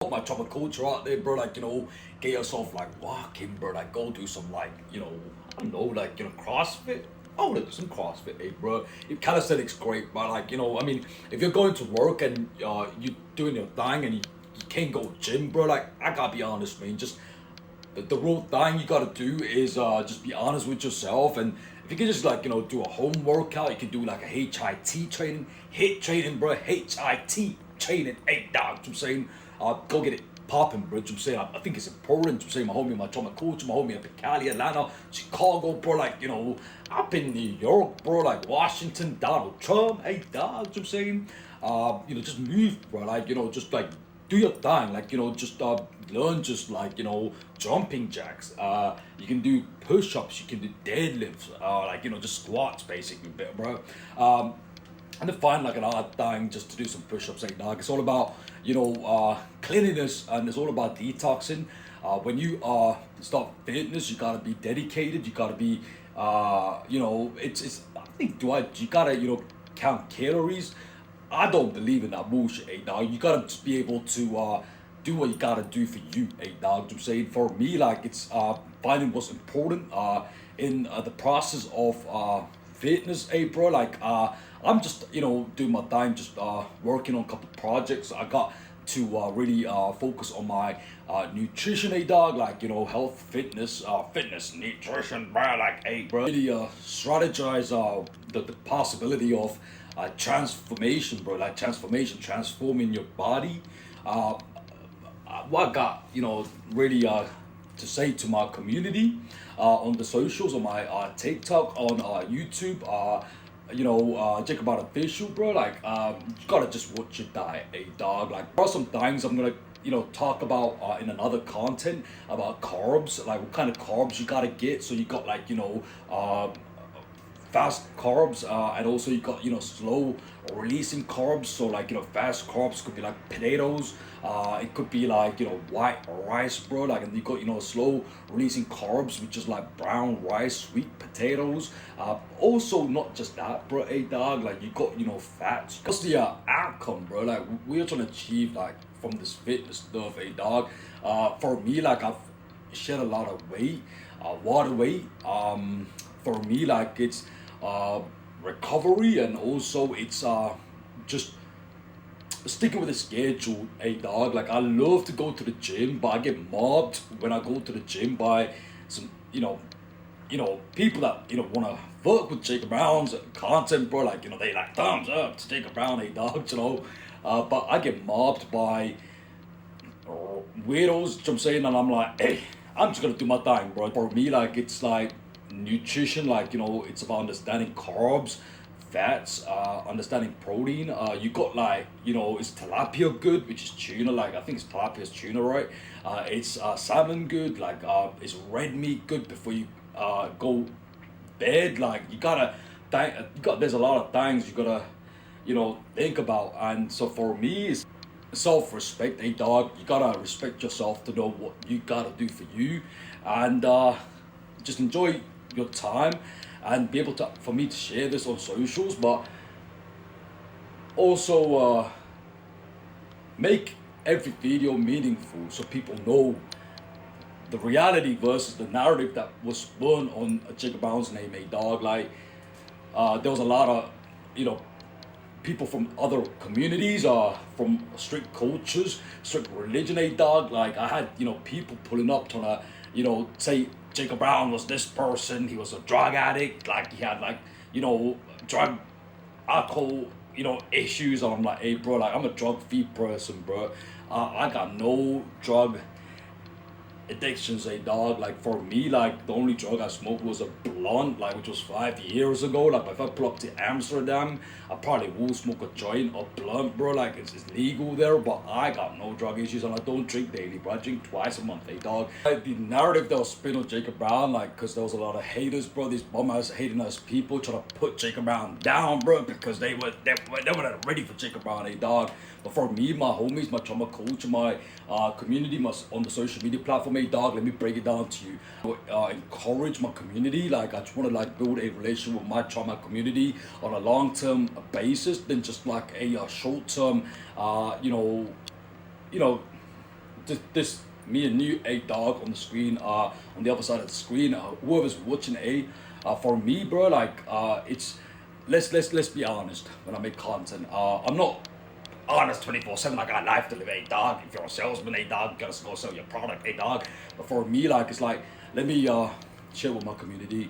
My trauma culture out there, bro. Like, get yourself like walking, bro. Like, go do some like, I don't know, like, CrossFit. I want to do some CrossFit, bro. If calisthenics great, but like, I mean, if you're going to work and you doing your thing and you can't go gym, bro. Like, I gotta be honest, man. Just the real thing you gotta do is just be honest with yourself, and if you can just like do a home workout, you can do like a HIT training, hit training, bro, HIT training, hey dog. I'm saying, go get it popping, bro. I'm saying, I think it's important. I'm saying, my trauma coach, my homie up in Cali, Atlanta, Chicago, bro. Like up in New York, bro. Like Washington, Donald Trump, hey dog. I'm saying, just move, bro. Like just like do your thing, like just learn just like jumping jacks, you can do push-ups, you can do deadlifts, like just squats basically, bro. And to find like an odd thing just to do some push-ups, like dog, it's all about cleanliness, and it's all about detoxing. When you start fitness, you gotta be dedicated, you gotta be it's I think do I you gotta count calories. I don't believe in that bullshit, dog. You gotta just be able to do what you gotta do for you, dog. I'm saying, for me, like it's finding what's important in the process of fitness, bro. Like I'm just doing my time, just working on a couple projects. I got to really focus on my nutrition, dog. Like health, fitness, nutrition, bro. Like, bro, really strategize the possibility of transformation, bro. Like transforming your body. What I got really to say to my community on the socials, on my TikTok, on YouTube, Jacob Out Official, bro. Like, you gotta just watch your diet, dog. Like, there are some things I'm gonna talk about in another content about carbs, like what kind of carbs you gotta get. So you got like fast carbs, and also you got slow releasing carbs. So like fast carbs could be like potatoes, it could be like white rice, bro. Like, and you got slow releasing carbs, which is like brown rice, sweet potatoes. Also not just that, bro, dog. Like, you got fats. What's the outcome, bro? Like, we're trying to achieve like from this fitness stuff, dog. For me, like, I've shed a lot of weight, water weight. For me, like, it's uh, recovery, and also it's just sticking with the schedule, dog. Like, I love to go to the gym, but I get mobbed when I go to the gym by some people that want to fuck with Jacob Brown's content, bro. Like, they like thumbs up to Jacob Brown, dog. But I get mobbed by weirdos. I'm saying, and I'm like, hey, I'm just gonna do my thing, bro. For me, like, it's like nutrition, like it's about understanding carbs, fats, understanding protein. You got like is tilapia good, which is tuna. Like, I think it's tilapia is tuna, right? It's salmon good. Like, is red meat good before you go bed? Like, you gotta there's a lot of things you gotta think about. And so for me, it's self-respect, dog. You gotta respect yourself to know what you gotta do for you, and just enjoy your time, and be able to for me to share this on socials, but also make every video meaningful so people know the reality versus the narrative that was spun on Jacob Brown's name, dog. Like, there was a lot of people from other communities, from strict cultures, strict religion, dog. Like, I had people pulling up trying to say Jacob Brown was this person, he was a drug addict, like he had like drug, alcohol issues. And I'm like, hey, bro, like, I'm a drug free person, bro. I got no drug addictions, dog. Like, for me, like, the only drug I smoked was a blunt, like, which was 5 years ago. Like, if I pull up to Amsterdam, I probably will smoke a joint or blunt, bro. Like, it's legal there, but I got no drug issues, and I don't drink daily, bro. I drink twice a month, dog. Like, the narrative that was spin on Jacob Brown, like, because there was a lot of haters, bro. These bum-ass hating us people trying to put Jacob Brown down, bro, because they were not ready for Jacob Brown, dog. But for me, my homies, my trauma coach, my community, on the social media platform, dog, let me break it down to you. Encourage my community. Like, I just want to like build a relationship with my trauma community on a long-term basis than just like a short-term, you know, this me and you, a dog on the screen, on the other side of the screen, whoever's watching for me, bro, like it's let's be honest. When I make content, I'm not honest 24/7. I got a life to live, a dog. If you're a salesman, a dog, you gotta go sell your product, a dog. But for me, like it's like let me share with my community